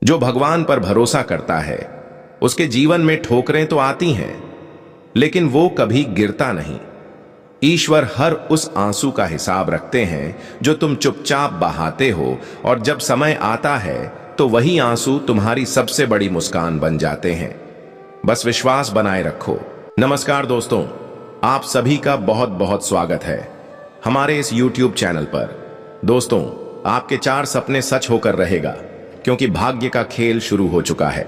जो भगवान पर भरोसा करता है उसके जीवन में ठोकरें तो आती हैं, लेकिन वो कभी गिरता नहीं। ईश्वर हर उस आंसू का हिसाब रखते हैं जो तुम चुपचाप बहाते हो, और जब समय आता है तो वही आंसू तुम्हारी सबसे बड़ी मुस्कान बन जाते हैं। बस विश्वास बनाए रखो। नमस्कार दोस्तों, आप सभी का बहुत बहुत स्वागत है हमारे इस YouTube चैनल पर। दोस्तों, आपके 4 सपने सच होकर रहेगा, क्योंकि भाग्य का खेल शुरू हो चुका है।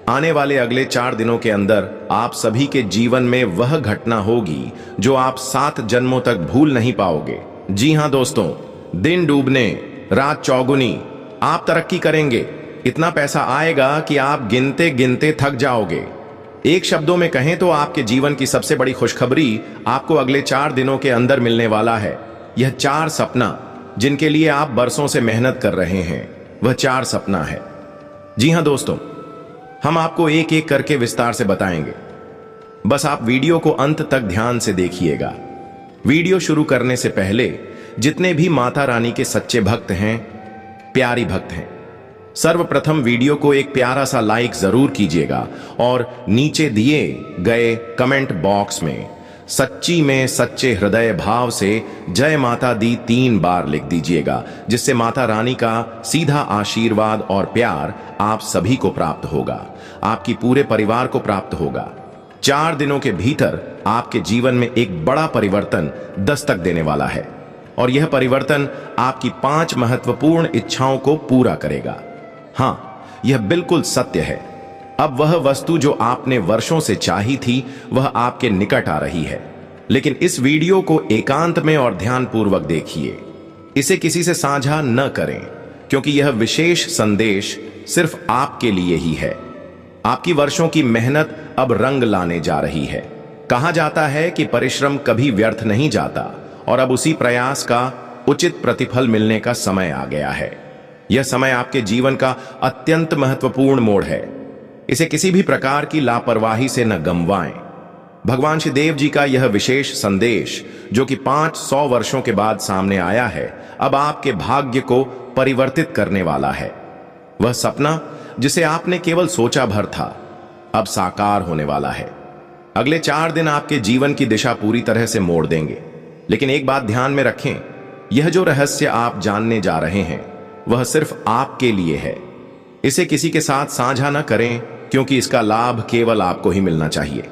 आने वाले अगले 4 दिनों के अंदर आप सभी के जीवन में वह घटना होगी जो आप 7 जन्मों तक भूल नहीं पाओगे। जी हां दोस्तों, दिन डूबने रात चौगुनी, आप तरक्की करेंगे। इतना पैसा आएगा कि आप गिनते गिनते थक जाओगे। एक शब्दों में कहें तो आपके जीवन की सबसे बड़ी खुशखबरी आपको अगले 4 दिनों के अंदर मिलने वाला है। यह 4 सपना जिनके लिए आप बरसों से मेहनत कर रहे हैं, वह 4 सपना है। जी हां दोस्तों, हम आपको एक एक करके विस्तार से बताएंगे। बस आप वीडियो को अंत तक ध्यान से देखिएगा। वीडियो शुरू करने से पहले जितने भी माता रानी के सच्चे भक्त हैं, प्यारी भक्त हैं, सर्वप्रथम वीडियो को एक प्यारा सा लाइक जरूर कीजिएगा और नीचे दिए गए कमेंट बॉक्स में सच्ची में सच्चे हृदय भाव से जय माता दी 3 बार लिख दीजिएगा, जिससे माता रानी का सीधा आशीर्वाद और प्यार आप सभी को प्राप्त होगा, आपकी पूरे परिवार को प्राप्त होगा। 4 दिनों के भीतर आपके जीवन में एक बड़ा परिवर्तन दस्तक देने वाला है, और यह परिवर्तन आपकी 5 महत्वपूर्ण इच्छाओं को पूरा करेगा। हां, यह बिल्कुल सत्य है। अब वह वस्तु जो आपने वर्षों से चाही थी वह आपके निकट आ रही है। लेकिन इस वीडियो को एकांत में और ध्यानपूर्वक देखिए। इसे किसी से साझा न करें, क्योंकि यह विशेष संदेश सिर्फ आपके लिए ही है। आपकी वर्षों की मेहनत अब रंग लाने जा रही है। कहा जाता है कि परिश्रम कभी व्यर्थ नहीं जाता, और अब उसी प्रयास का उचित प्रतिफल मिलने का समय आ गया है। यह समय आपके जीवन का अत्यंत महत्वपूर्ण मोड़ है। इसे किसी भी प्रकार की लापरवाही से न गंवाएं। भगवान श्री देव जी का यह विशेष संदेश, जो कि 500 वर्षों के बाद सामने आया है, अब आपके भाग्य को परिवर्तित करने वाला है। वह सपना जिसे आपने केवल सोचा भर था, अब साकार होने वाला है। अगले 4 दिन आपके जीवन की दिशा पूरी तरह से मोड़ देंगे। लेकिन एक बात ध्यान में रखें, यह जो रहस्य आप जानने जा रहे हैं वह सिर्फ आपके लिए है। इसे किसी के साथ साझा न करें, क्योंकि इसका लाभ केवल आपको ही मिलना चाहिए।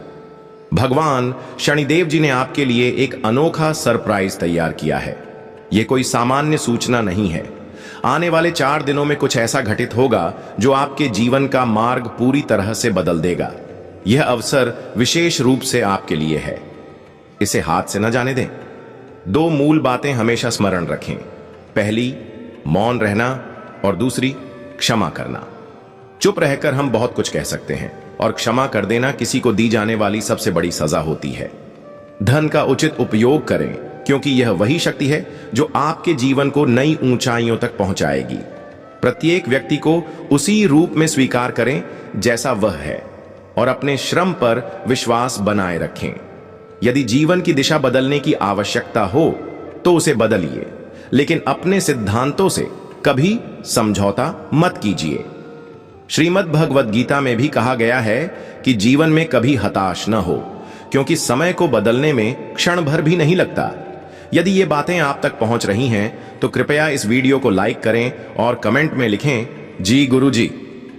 भगवान शनिदेव जी ने आपके लिए एक अनोखा सरप्राइज तैयार किया है। यह कोई सामान्य सूचना नहीं है। आने वाले 4 दिनों में कुछ ऐसा घटित होगा जो आपके जीवन का मार्ग पूरी तरह से बदल देगा। यह अवसर विशेष रूप से आपके लिए है। इसे हाथ से न जाने दें। 2 मूल बातें हमेशा स्मरण रखें। पहली, मौन रहना, और दूसरी, क्षमा करना। चुप रहकर हम बहुत कुछ कह सकते हैं, और क्षमा कर देना किसी को दी जाने वाली सबसे बड़ी सजा होती है। धन का उचित उपयोग करें, क्योंकि यह वही शक्ति है जो आपके जीवन को नई ऊंचाइयों तक पहुंचाएगी। प्रत्येक व्यक्ति को उसी रूप में स्वीकार करें जैसा वह है, और अपने श्रम पर विश्वास बनाए रखें। यदि जीवन की दिशा बदलने की आवश्यकता हो तो उसे बदलिए, लेकिन अपने सिद्धांतों से कभी समझौता मत कीजिए। श्रीमद् भगवद गीता में भी कहा गया है कि जीवन में कभी हताश न हो, क्योंकि समय को बदलने में क्षण भर भी नहीं लगता। यदि ये बातें आप तक पहुंच रही हैं तो कृपया इस वीडियो को लाइक करें और कमेंट में लिखें, जी गुरुजी,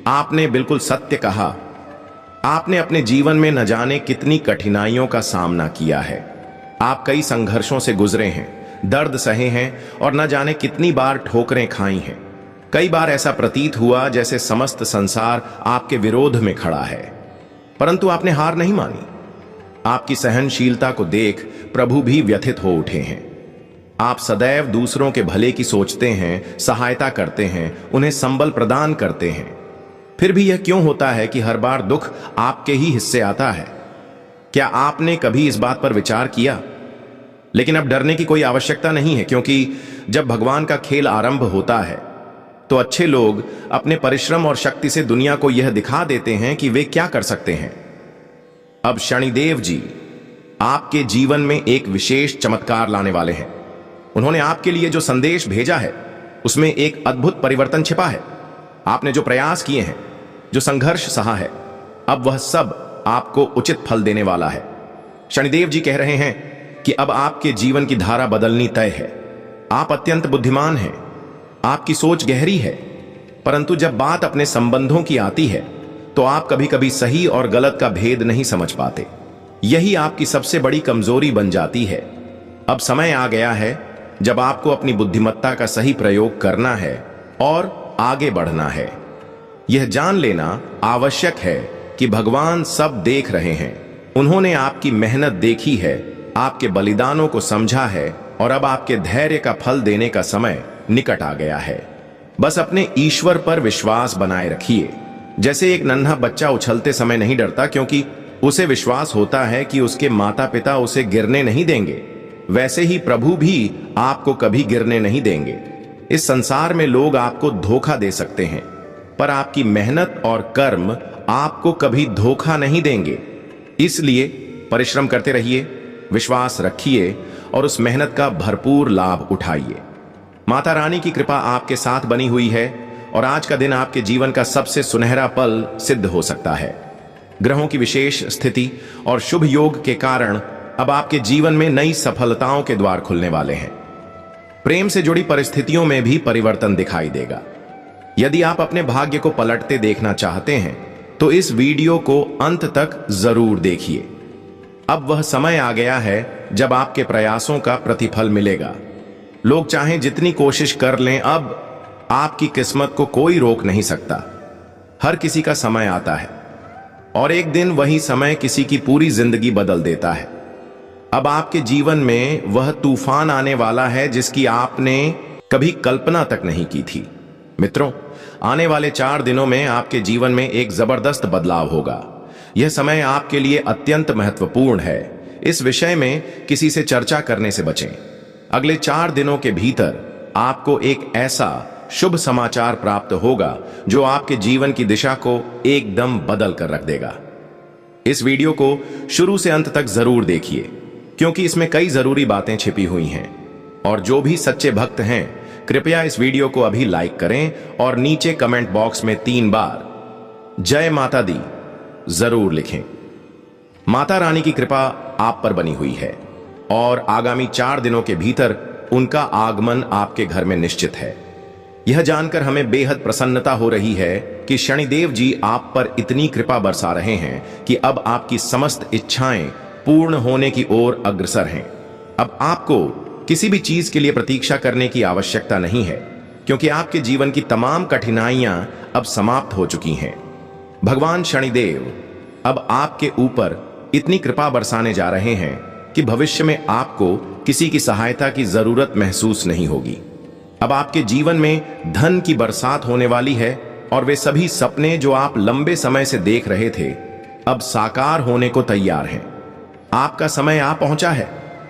आपने बिल्कुल सत्य कहा। आपने अपने जीवन में न जाने कितनी कठिनाइयों का सामना किया है। आप कई संघर्षों से गुजरे हैं, दर्द सहे हैं, और न जाने कितनी बार ठोकरें खाई हैं। कई बार ऐसा प्रतीत हुआ जैसे समस्त संसार आपके विरोध में खड़ा है, परंतु आपने हार नहीं मानी। आपकी सहनशीलता को देख प्रभु भी व्यथित हो उठे हैं। आप सदैव दूसरों के भले की सोचते हैं, सहायता करते हैं, उन्हें संबल प्रदान करते हैं। फिर भी यह क्यों होता है कि हर बार दुख आपके ही हिस्से आता है? क्या आपने कभी इस बात पर विचार किया? लेकिन अब डरने की कोई आवश्यकता नहीं है, क्योंकि जब भगवान का खेल आरंभ होता है तो अच्छे लोग अपने परिश्रम और शक्ति से दुनिया को यह दिखा देते हैं कि वे क्या कर सकते हैं। अब शनिदेव जी आपके जीवन में एक विशेष चमत्कार लाने वाले हैं। उन्होंने आपके लिए जो संदेश भेजा है उसमें एक अद्भुत परिवर्तन छिपा है। आपने जो प्रयास किए हैं, जो संघर्ष सहा है, अब वह सब आपको उचित फल देने वाला है। शनिदेव जी कह रहे हैं कि अब आपके जीवन की धारा बदलनी तय है। आप अत्यंत बुद्धिमान हैं, आपकी सोच गहरी है, परंतु जब बात अपने संबंधों की आती है तो आप कभी कभी सही और गलत का भेद नहीं समझ पाते। यही आपकी सबसे बड़ी कमजोरी बन जाती है। अब समय आ गया है जब आपको अपनी बुद्धिमत्ता का सही प्रयोग करना है और आगे बढ़ना है। यह जान लेना आवश्यक है कि भगवान सब देख रहे हैं। उन्होंने आपकी मेहनत देखी है, आपके बलिदानों को समझा है और अब आपके धैर्य का फल देने का समय निकट आ गया है। बस अपने ईश्वर पर विश्वास बनाए रखिए। जैसे एक नन्हा बच्चा उछलते समय नहीं डरता क्योंकि उसे विश्वास होता है कि उसके माता पिता उसे गिरने नहीं देंगे, वैसे ही प्रभु भी आपको कभी गिरने नहीं देंगे। इस संसार में लोग आपको धोखा दे सकते हैं, पर आपकी मेहनत और कर्म आपको कभी धोखा नहीं देंगे। इसलिए परिश्रम करते रहिए, विश्वास रखिए और उस मेहनत का भरपूर लाभ उठाइए। माता रानी की कृपा आपके साथ बनी हुई है और आज का दिन आपके जीवन का सबसे सुनहरा पल सिद्ध हो सकता है। ग्रहों की विशेष स्थिति और शुभ योग के कारण अब आपके जीवन में नई सफलताओं के द्वार खुलने वाले हैं। प्रेम से जुड़ी परिस्थितियों में भी परिवर्तन दिखाई देगा। यदि आप अपने भाग्य को पलटते देखना चाहते हैं तो इस वीडियो को अंत तक जरूर देखिए। अब वह समय आ गया है जब आपके प्रयासों का प्रतिफल मिलेगा। लोग चाहें जितनी कोशिश कर लें, अब आपकी किस्मत को कोई रोक नहीं सकता। हर किसी का समय आता है और एक दिन वही समय किसी की पूरी जिंदगी बदल देता है। अब आपके जीवन में वह तूफान आने वाला है जिसकी आपने कभी कल्पना तक नहीं की थी। मित्रों, आने वाले 4 दिनों में आपके जीवन में एक जबरदस्त बदलाव होगा। यह समय आपके लिए अत्यंत महत्वपूर्ण है। इस विषय में किसी से चर्चा करने से बचें। अगले 4 दिनों के भीतर आपको एक ऐसा शुभ समाचार प्राप्त होगा जो आपके जीवन की दिशा को एकदम बदल कर रख देगा। इस वीडियो को शुरू से अंत तक जरूर देखिए क्योंकि इसमें कई जरूरी बातें छिपी हुई हैं। और जो भी सच्चे भक्त हैं, कृपया इस वीडियो को अभी लाइक करें और नीचे कमेंट बॉक्स में 3 बार जय माता दी जरूर लिखें। माता रानी की कृपा आप पर बनी हुई है और आगामी 4 दिनों के भीतर उनका आगमन आपके घर में निश्चित है। यह जानकर हमें बेहद प्रसन्नता हो रही है कि शनिदेव जी आप पर इतनी कृपा बरसा रहे हैं कि अब आपकी समस्त इच्छाएं पूर्ण होने की ओर अग्रसर हैं। अब आपको किसी भी चीज के लिए प्रतीक्षा करने की आवश्यकता नहीं है क्योंकि आपके जीवन की तमाम कठिनाइयां अब समाप्त हो चुकी हैं। भगवान शनिदेव अब आपके ऊपर इतनी कृपा बरसाने जा रहे हैं कि भविष्य में आपको किसी की सहायता की जरूरत महसूस नहीं होगी। अब आपके जीवन में धन की बरसात होने वाली है और वे सभी सपने जो आप लंबे समय से देख रहे थे अब साकार होने को तैयार हैं। आपका समय आ पहुंचा है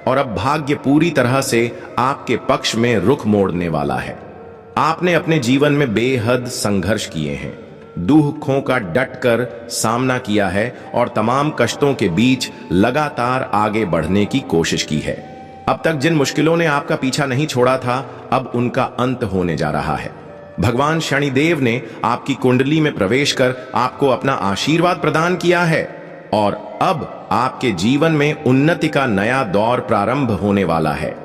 और अब भाग्य पूरी तरह से आपके पक्ष में रुख मोड़ने वाला है। आपने अपने जीवन में बेहद संघर्ष किए हैं, दुखों का डटकर सामना किया है और तमाम कष्टों के बीच लगातार आगे बढ़ने की कोशिश की है। अब तक जिन मुश्किलों ने आपका पीछा नहीं छोड़ा था, अब उनका अंत होने जा रहा है। भगवान शनिदेव ने आपकी कुंडली में प्रवेश कर आपको अपना आशीर्वाद प्रदान किया है और अब आपके जीवन में उन्नति का नया दौर प्रारंभ होने वाला है।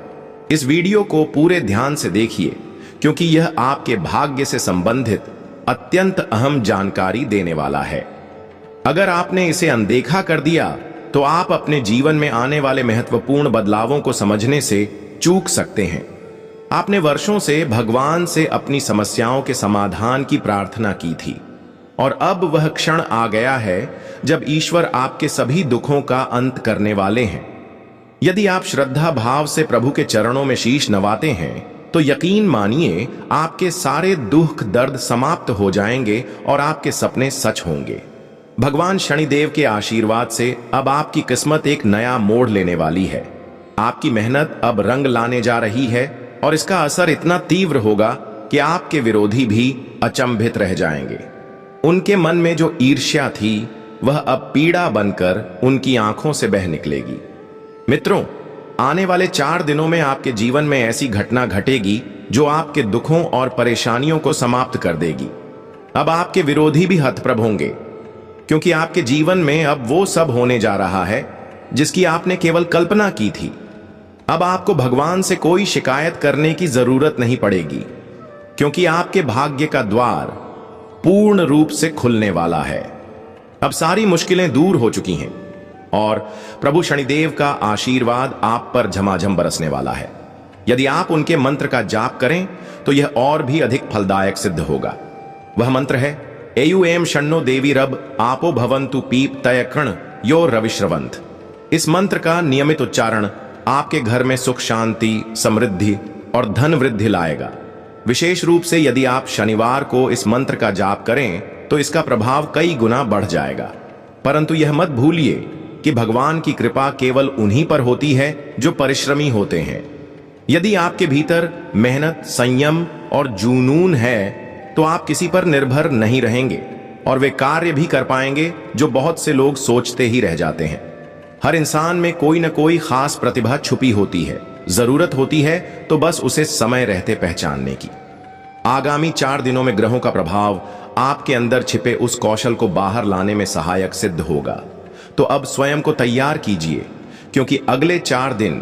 इस वीडियो को पूरे ध्यान से देखिए क्योंकि यह आपके भाग्य से संबंधित अत्यंत अहम जानकारी देने वाला है। अगर आपने इसे अनदेखा कर दिया तो आप अपने जीवन में आने वाले महत्वपूर्ण बदलावों को समझने से चूक सकते हैं। आपने वर्षों से भगवान से अपनी समस्याओं के समाधान की प्रार्थना की थी और अब वह क्षण आ गया है जब ईश्वर आपके सभी दुखों का अंत करने वाले हैं। यदि आप श्रद्धा भाव से प्रभु के चरणों में शीश नवाते हैं तो यकीन मानिए आपके सारे दुख दर्द समाप्त हो जाएंगे और आपके सपने सच होंगे। भगवान शनिदेव के आशीर्वाद से अब आपकी किस्मत एक नया मोड़ लेने वाली है। आपकी मेहनत अब रंग लाने जा रही है और इसका असर इतना तीव्र होगा कि आपके विरोधी भी अचंभित रह जाएंगे। उनके मन में जो ईर्ष्या थी वह अब पीड़ा बनकर उनकी आंखों से बह निकलेगी। मित्रों, आने वाले 4 दिनों में आपके जीवन में ऐसी घटना घटेगी जो आपके दुखों और परेशानियों को समाप्त कर देगी। अब आपके विरोधी भी हतप्रभ होंगे, क्योंकि आपके जीवन में अब वो सब होने जा रहा है जिसकी आपने केवल कल्पना की थी। अब आपको भगवान से कोई शिकायत करने की जरूरत नहीं पड़ेगी, क्योंकि आपके भाग्य का द्वार पूर्ण रूप से खुलने वाला है। अब सारी मुश्किलें दूर हो चुकी हैं और प्रभु शनिदेव का आशीर्वाद आप पर झमाझम बरसने वाला है। यदि आप उनके मंत्र का जाप करें तो यह और भी अधिक फलदायक सिद्ध होगा। वह मंत्र है एयुएम शन्नो देवी रब आपो भवंतु पीप तय कण यो रविश्रवंत। इस मंत्र का नियमित उच्चारण आपके घर में सुख, शांति, समृद्धि और धन वृद्धि लाएगा। विशेष रूप से यदि आप शनिवार को इस मंत्र का जाप करें तो इसका प्रभाव कई गुना बढ़ जाएगा। परंतु यह मत भूलिए कि भगवान की कृपा केवल उन्हीं पर होती है जो परिश्रमी होते हैं। यदि आपके भीतर मेहनत, संयम और जुनून है तो आप किसी पर निर्भर नहीं रहेंगे और वे कार्य भी कर पाएंगे जो बहुत से लोग सोचते ही रह जाते हैं। हर इंसान में कोई न कोई खास प्रतिभा छुपी होती है, जरूरत होती है तो बस उसे समय रहते पहचानने की। आगामी 4 दिनों में ग्रहों का प्रभाव आपके अंदर छिपे उस कौशल को बाहर लाने में सहायक सिद्ध होगा। तो अब स्वयं को तैयार कीजिए, क्योंकि अगले 4 दिन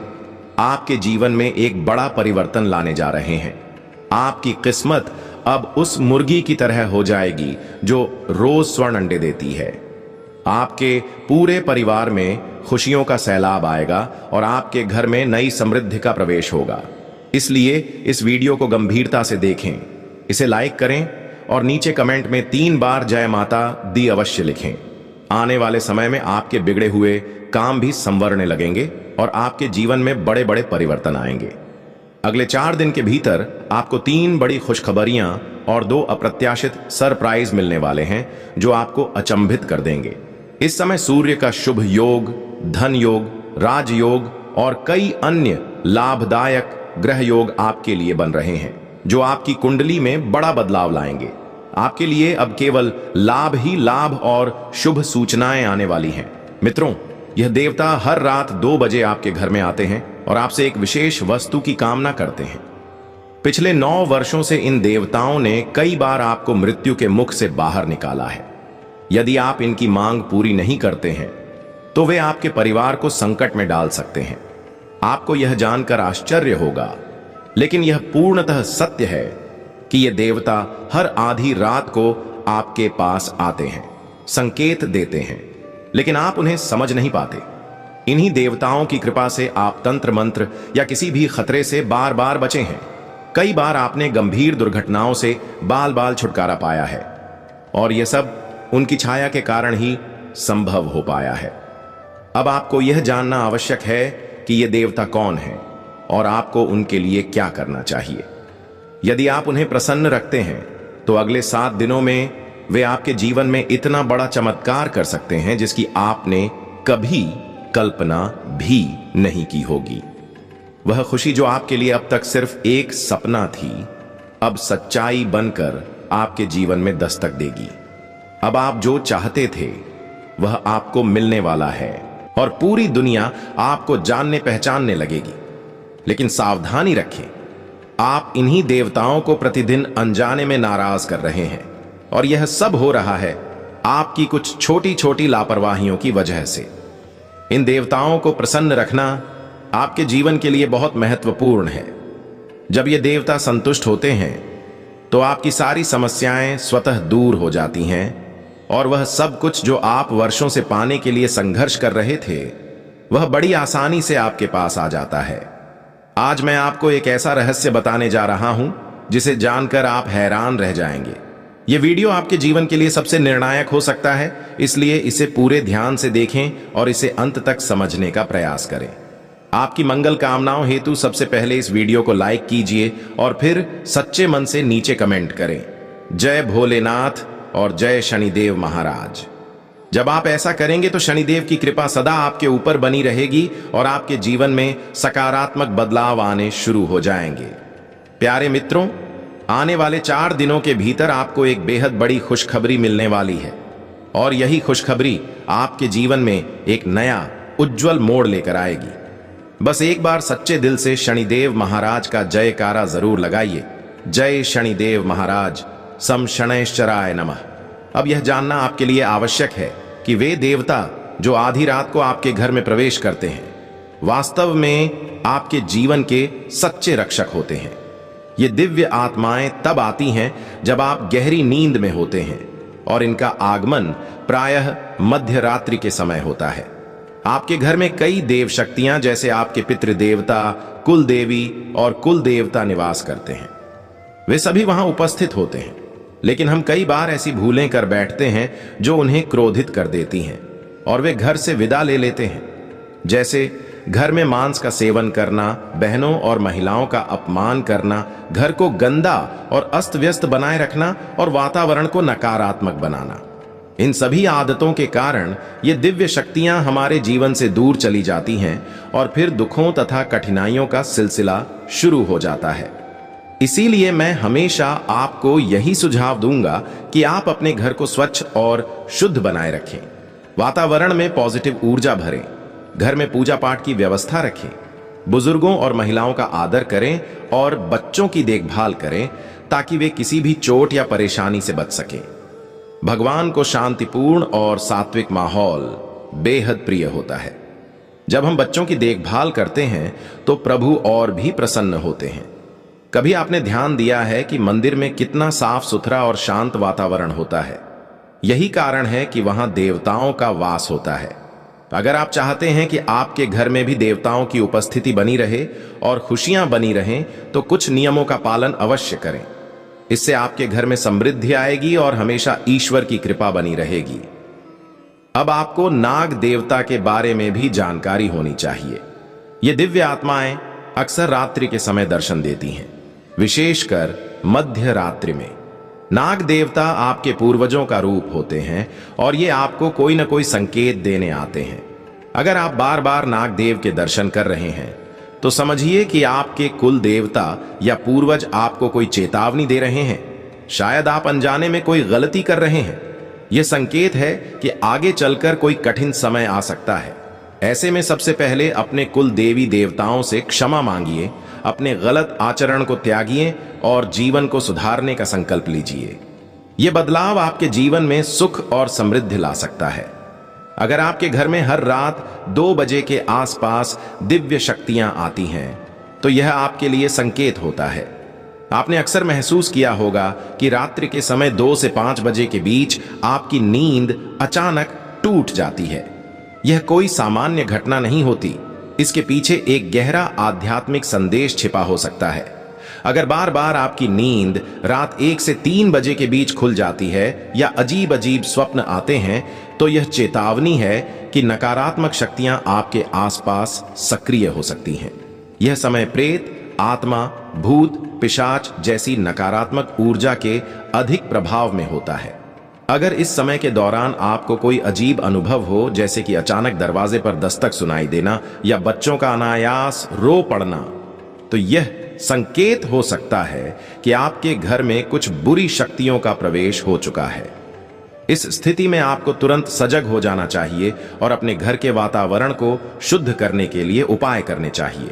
आपके जीवन में एक बड़ा परिवर्तन लाने जा रहे हैं। आपकी किस्मत अब उस मुर्गी की तरह हो जाएगी जो रोज स्वर्ण अंडे देती है। आपके पूरे परिवार में खुशियों का सैलाब आएगा और आपके घर में नई समृद्धि का प्रवेश होगा। इसलिए इस वीडियो को गंभीरता से देखें, इसे लाइक करें और नीचे कमेंट में 3 बार जय माता दी अवश्य लिखें। आने वाले समय में आपके बिगड़े हुए काम भी संवरने लगेंगे और आपके जीवन में बड़े बड़े परिवर्तन आएंगे। अगले 4 दिन के भीतर आपको 3 बड़ी खुशखबरियां और 2 अप्रत्याशित सरप्राइज मिलने वाले हैं जो आपको अचंभित कर देंगे। इस समय सूर्य का शुभ योग, धन योग, राजयोग और कई अन्य लाभदायक ग्रह योग आपके लिए बन रहे हैं, जो आपकी कुंडली में बड़ा बदलाव लाएंगे। आपके लिए अब केवल लाभ ही लाभ और शुभ सूचनाएं आने वाली हैं। मित्रों, यह देवता हर रात 2 बजे आपके घर में आते हैं और आपसे एक विशेष वस्तु की कामना करते हैं। पिछले 9 वर्षों से इन देवताओं ने कई बार आपको मृत्यु के मुख से बाहर निकाला है। यदि आप इनकी मांग पूरी नहीं करते हैं तो वे आपके परिवार को संकट में डाल सकते हैं। आपको यह जानकर आश्चर्य होगा, लेकिन यह पूर्णतः सत्य है कि ये देवता हर आधी रात को आपके पास आते हैं, संकेत देते हैं, लेकिन आप उन्हें समझ नहीं पाते। इन्हीं देवताओं की कृपा से आप तंत्र मंत्र या किसी भी खतरे से बार बार बचे हैं। कई बार आपने गंभीर दुर्घटनाओं से बाल बाल छुटकारा पाया है और यह सब उनकी छाया के कारण ही संभव हो पाया है। अब आपको यह जानना आवश्यक है कि ये देवता कौन है और आपको उनके लिए क्या करना चाहिए। यदि आप उन्हें प्रसन्न रखते हैं तो अगले 7 दिनों में वे आपके जीवन में इतना बड़ा चमत्कार कर सकते हैं जिसकी आपने कभी कल्पना भी नहीं की होगी। वह खुशी जो आपके लिए अब तक सिर्फ एक सपना थी, अब सच्चाई बनकर आपके जीवन में दस्तक देगी। अब आप जो चाहते थे वह आपको मिलने वाला है और पूरी दुनिया आपको जानने पहचानने लगेगी। लेकिन सावधानी रखें, आप इन्हीं देवताओं को प्रतिदिन अनजाने में नाराज कर रहे हैं और यह सब हो रहा है आपकी कुछ छोटी छोटी लापरवाहियों की वजह से। इन देवताओं को प्रसन्न रखना आपके जीवन के लिए बहुत महत्वपूर्ण है। जब ये देवता संतुष्ट होते हैं तो आपकी सारी समस्याएं स्वतः दूर हो जाती हैं और वह सब कुछ जो आप वर्षों से पाने के लिए संघर्ष कर रहे थे वह बड़ी आसानी से आपके पास आ जाता है। आज मैं आपको एक ऐसा रहस्य बताने जा रहा हूं जिसे जानकर आप हैरान रह जाएंगे। यह वीडियो आपके जीवन के लिए सबसे निर्णायक हो सकता है, इसलिए इसे पूरे ध्यान से देखें और इसे अंत तक समझने का प्रयास करें। आपकी मंगल कामनाओं हेतु सबसे पहले इस वीडियो को लाइक कीजिए और फिर सच्चे मन से नीचे कमेंट करें, जय भोलेनाथ और जय शनिदेव महाराज। जब आप ऐसा करेंगे तो शनिदेव की कृपा सदा आपके ऊपर बनी रहेगी और आपके जीवन में सकारात्मक बदलाव आने शुरू हो जाएंगे। प्यारे मित्रों, आने वाले 4 दिनों के भीतर आपको एक बेहद बड़ी खुशखबरी मिलने वाली है और यही खुशखबरी आपके जीवन में एक नया उज्जवल मोड़ लेकर आएगी। बस एक बार सच्चे दिल से शनिदेव महाराज का जयकारा जरूर लगाइए। जय शनिदेव महाराज, सम शनैश्चराय नमः। अब यह जानना आपके लिए आवश्यक है कि वे देवता जो आधी रात को आपके घर में प्रवेश करते हैं वास्तव में आपके जीवन के सच्चे रक्षक होते हैं। ये दिव्य आत्माएं तब आती हैं जब आप गहरी नींद में होते हैं और इनका आगमन प्रायः मध्य रात्रि के समय होता है। आपके घर में कई देव शक्तियां जैसे आपके पितृदेवता, कुल देवी और कुल देवता निवास करते हैं। वे सभी वहां उपस्थित होते हैं, लेकिन हम कई बार ऐसी भूलें कर बैठते हैं जो उन्हें क्रोधित कर देती हैं और वे घर से विदा ले लेते हैं। जैसे घर में मांस का सेवन करना, बहनों और महिलाओं का अपमान करना, घर को गंदा और अस्त व्यस्त बनाए रखना और वातावरण को नकारात्मक बनाना। इन सभी आदतों के कारण ये दिव्य शक्तियां हमारे जीवन से दूर चली जाती हैं और फिर दुखों तथा कठिनाइयों का सिलसिला शुरू हो जाता है। इसीलिए मैं हमेशा आपको यही सुझाव दूंगा कि आप अपने घर को स्वच्छ और शुद्ध बनाए रखें, वातावरण में पॉजिटिव ऊर्जा भरें, घर में पूजा पाठ की व्यवस्था रखें, बुजुर्गों और महिलाओं का आदर करें और बच्चों की देखभाल करें ताकि वे किसी भी चोट या परेशानी से बच सकें। भगवान को शांतिपूर्ण और सात्विक माहौल बेहद प्रिय होता है। जब हम बच्चों की देखभाल करते हैं तो प्रभु और भी प्रसन्न होते हैं। कभी आपने ध्यान दिया है कि मंदिर में कितना साफ सुथरा और शांत वातावरण होता है? यही कारण है कि वहां देवताओं का वास होता है। अगर आप चाहते हैं कि आपके घर में भी देवताओं की उपस्थिति बनी रहे और खुशियां बनी रहें, तो कुछ नियमों का पालन अवश्य करें। इससे आपके घर में समृद्धि आएगी और हमेशा ईश्वर की कृपा बनी रहेगी। अब आपको नाग देवता के बारे में भी जानकारी होनी चाहिए। ये दिव्य आत्माएं अक्सर रात्रि के समय दर्शन देती हैं, विशेषकर मध्य रात्रि में। नाग देवता आपके पूर्वजों का रूप होते हैं और ये आपको कोई न कोई संकेत देने आते हैं। अगर आप बार बार नाग देव के दर्शन कर रहे हैं तो समझिए कि आपके कुल देवता या पूर्वज आपको कोई चेतावनी दे रहे हैं। शायद आप अनजाने में कोई गलती कर रहे हैं। यह संकेत है कि आगे चलकर कोई कठिन समय आ सकता है। ऐसे में सबसे पहले अपने कुल देवी देवताओं से क्षमा मांगिए, अपने गलत आचरण को त्यागिए और जीवन को सुधारने का संकल्प लीजिए। यह बदलाव आपके जीवन में सुख और समृद्धि ला सकता है। अगर आपके घर में हर रात 2 बजे के आसपास दिव्य शक्तियां आती हैं, तो यह आपके लिए संकेत होता है। आपने अक्सर महसूस किया होगा कि रात्रि के समय 2 से 5 बजे के बीच आपकी नींद अचानक टूट जाती है। यह कोई सामान्य घटना नहीं होती। इसके पीछे एक गहरा आध्यात्मिक संदेश छिपा हो सकता है। अगर बार बार आपकी नींद रात 1 से 3 बजे के बीच खुल जाती है या अजीब अजीब स्वप्न आते हैं, तो यह चेतावनी है कि नकारात्मक शक्तियां आपके आसपास सक्रिय हो सकती हैं। यह समय प्रेत, आत्मा, भूत, पिशाच जैसी नकारात्मक ऊर्जा के अधिक प्रभाव में होता है। अगर इस समय के दौरान आपको कोई अजीब अनुभव हो, जैसे कि अचानक दरवाजे पर दस्तक सुनाई देना या बच्चों का अनायास रो पड़ना, तो यह संकेत हो सकता है कि आपके घर में कुछ बुरी शक्तियों का प्रवेश हो चुका है। इस स्थिति में आपको तुरंत सजग हो जाना चाहिए और अपने घर के वातावरण को शुद्ध करने के लिए उपाय करने चाहिए।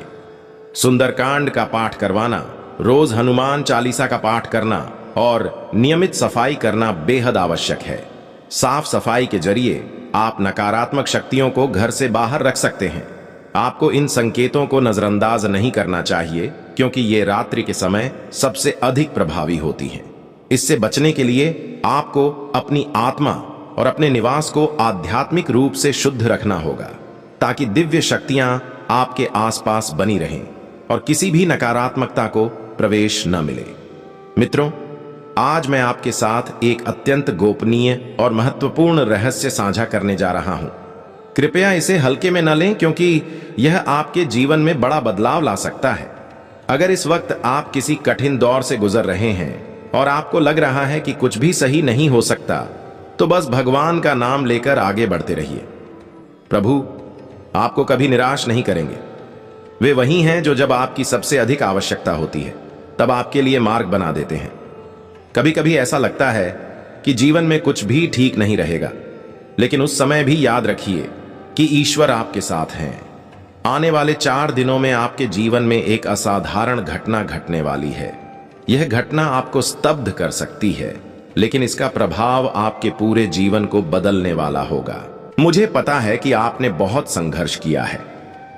सुंदरकांड का पाठ करवाना, रोज हनुमान चालीसा का पाठ करना और नियमित सफाई करना बेहद आवश्यक है। साफ सफाई के जरिए आप नकारात्मक शक्तियों को घर से बाहर रख सकते हैं। आपको इन संकेतों को नजरअंदाज नहीं करना चाहिए, क्योंकि ये रात्रि के समय सबसे अधिक प्रभावी होती हैं। इससे बचने के लिए आपको अपनी आत्मा और अपने निवास को आध्यात्मिक रूप से शुद्ध रखना होगा, ताकि दिव्य शक्तियां आपके आसपास बनी रहें और किसी भी नकारात्मकता को प्रवेश न मिले। मित्रों, आज मैं आपके साथ एक अत्यंत गोपनीय और महत्वपूर्ण रहस्य साझा करने जा रहा हूं। कृपया इसे हल्के में न लें, क्योंकि यह आपके जीवन में बड़ा बदलाव ला सकता है। अगर इस वक्त आप किसी कठिन दौर से गुजर रहे हैं और आपको लग रहा है कि कुछ भी सही नहीं हो सकता, तो बस भगवान का नाम लेकर आगे बढ़ते रहिए। प्रभु आपको कभी निराश नहीं करेंगे। वे वही हैं जो जब आपकी सबसे अधिक आवश्यकता होती है, तब आपके लिए मार्ग बना देते हैं। कभी कभी ऐसा लगता है कि जीवन में कुछ भी ठीक नहीं रहेगा, लेकिन उस समय भी याद रखिए कि ईश्वर आपके साथ हैं। आने वाले 4 दिनों में आपके जीवन में एक असाधारण घटना घटने वाली है। यह घटना आपको स्तब्ध कर सकती है, लेकिन इसका प्रभाव आपके पूरे जीवन को बदलने वाला होगा। मुझे पता है कि आपने बहुत संघर्ष किया है,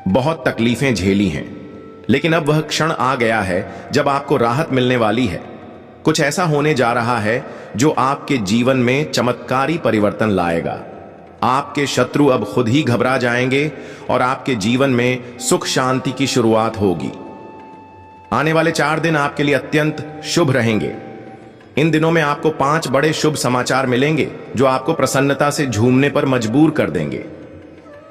बहुत तकलीफें झेली हैं, लेकिन अब वह क्षण आ गया है जब आपको राहत मिलने वाली है। कुछ ऐसा होने जा रहा है जो आपके जीवन में चमत्कारी परिवर्तन लाएगा। आपके शत्रु अब खुद ही घबरा जाएंगे और आपके जीवन में सुख शांति की शुरुआत होगी। आने वाले 4 दिन आपके लिए अत्यंत शुभ रहेंगे। इन दिनों में आपको 5 बड़े शुभ समाचार मिलेंगे जो आपको प्रसन्नता से झूमने पर मजबूर कर देंगे।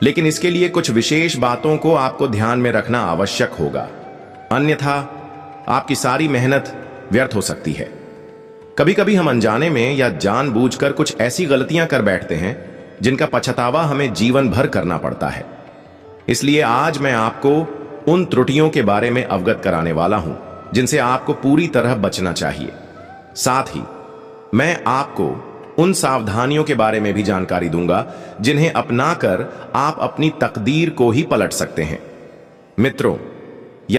लेकिन इसके लिए कुछ विशेष बातों को आपको ध्यान में रखना आवश्यक होगा, अन्यथा आपकी सारी मेहनत व्यर्थ हो सकती है। कभी कभी हम अनजाने में या जानबूझकर कुछ ऐसी गलतियां कर बैठते हैं जिनका पछतावा हमें जीवन भर करना पड़ता है। इसलिए आज मैं आपको उन त्रुटियों के बारे में अवगत कराने वाला हूं जिनसे आपको पूरी तरह बचना चाहिए। साथ ही मैं आपको उन सावधानियों के बारे में भी जानकारी दूंगा जिन्हें अपनाकर आप अपनी तकदीर को ही पलट सकते हैं। मित्रों,